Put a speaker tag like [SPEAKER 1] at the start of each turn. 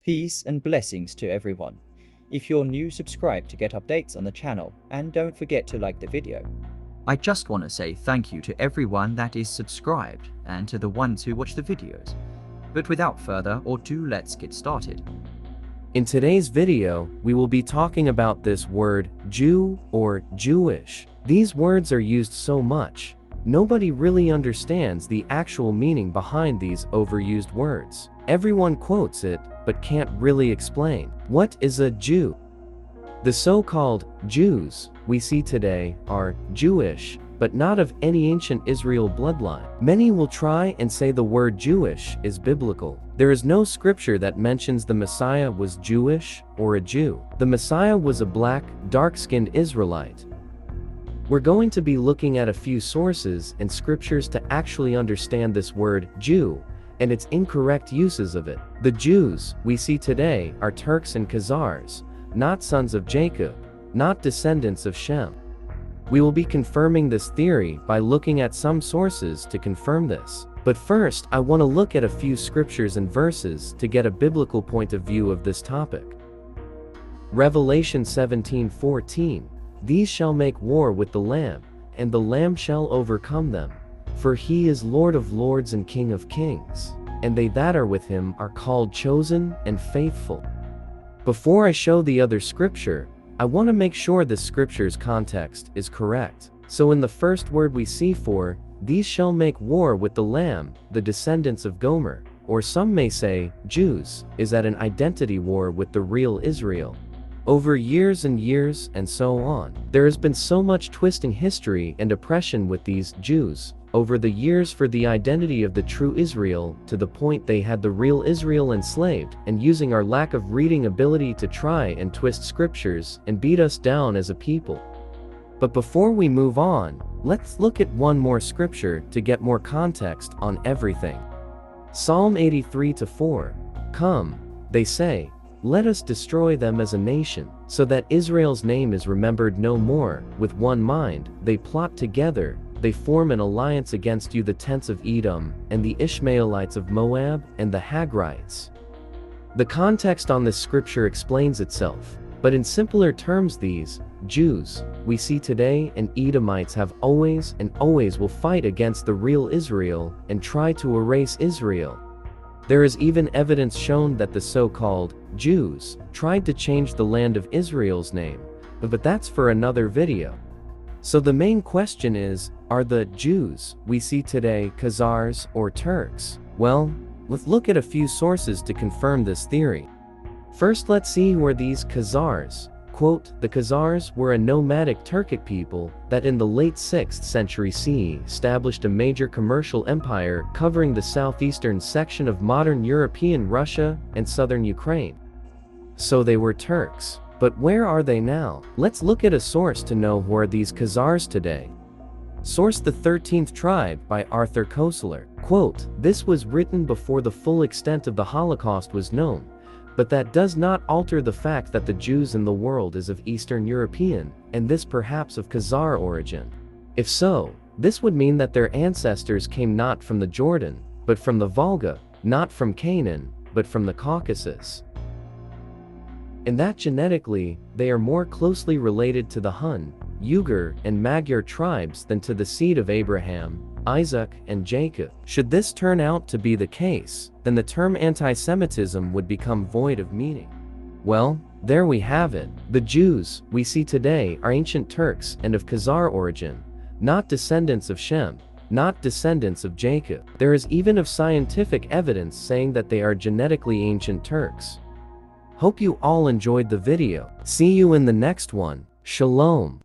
[SPEAKER 1] Peace and blessings to everyone. If you're new, subscribe to get updates on the channel, and don't forget to like the video. I just want to say thank you to everyone that is subscribed and to the ones who watch the videos. But without further ado, let's get started.
[SPEAKER 2] In today's video, we will be talking about this word Jew or Jewish. These words are used so much, nobody really understands the actual meaning behind these overused words. Everyone quotes it, but can't really explain. What is a Jew? The so-called Jews we see today are Jewish, but not of any ancient Israel bloodline. Many will try and say the word Jewish is biblical. There is no scripture that mentions the Messiah was Jewish or a Jew. The Messiah was a black, dark-skinned Israelite. We're going to be looking at a few sources and scriptures to actually understand this word Jew and its incorrect uses of it. The Jews we see today are Turks and Kzars, not sons of Jacob, not descendants of Shem. We will be confirming this theory by looking at some sources to confirm this. But first, I want to look at a few scriptures and verses to get a biblical point of view of this topic. Revelation 17:14. These shall make war with the Lamb, and the Lamb shall overcome them. For he is Lord of lords and King of kings, and they that are with him are called chosen and faithful. Before I show the other scripture, I want to make sure this scripture's context is correct. So in the first word we see for, these shall make war with the Lamb, the descendants of Gomer, or some may say, Jews, is at an identity war with the real Israel. Over years and years and so on, there has been so much twisting history and oppression with these Jews over the years for the identity of the true Israel, to the point they had the real Israel enslaved and using our lack of reading ability to try and twist scriptures and beat us down as a people. But before we move on, let's look at one more scripture to get more context on everything. Psalm 83:4. Come, they say, let us destroy them as a nation, so that Israel's name is remembered no more. With one mind, they plot together, they form an alliance against you, the tents of Edom, and the Ishmaelites of Moab, and the Hagrites. The context on this scripture explains itself, but in simpler terms, these Jews we see today and Edomites have always and always will fight against the real Israel and try to erase Israel. There is even evidence shown that the so-called Jews tried to change the land of Israel's name, but that's for another video. So the main question is, are the Jews we see today Kzars or Turks? Well, let's look at a few sources to confirm this theory. First, let's see who are these Kzars. Quote, the Kzars were a nomadic Turkic people that in the late 6th century CE established a major commercial empire covering the southeastern section of modern European Russia and southern Ukraine. So they were Turks. But where are they now? Let's look at a source to know who are these Kzars today. Source: The 13th Tribe by Arthur Koestler. Quote, this was written before the full extent of the Holocaust was known, but that does not alter the fact that the Jews in the world is of Eastern European, and this perhaps of Khazar origin. If so, this would mean that their ancestors came not from the Jordan, but from the Volga, not from Canaan, but from the Caucasus. And that genetically, they are more closely related to the Hun, Uyghur, and Magyar tribes than to the seed of Abraham, Isaac, and Jacob. Should this turn out to be the case, then the term anti-Semitism would become void of meaning. Well, there we have it. The Jews we see today are ancient Turks and of Khazar origin, not descendants of Shem, not descendants of Jacob. There is even of scientific evidence saying that they are genetically ancient Turks. Hope you all enjoyed the video. See you in the next one. Shalom.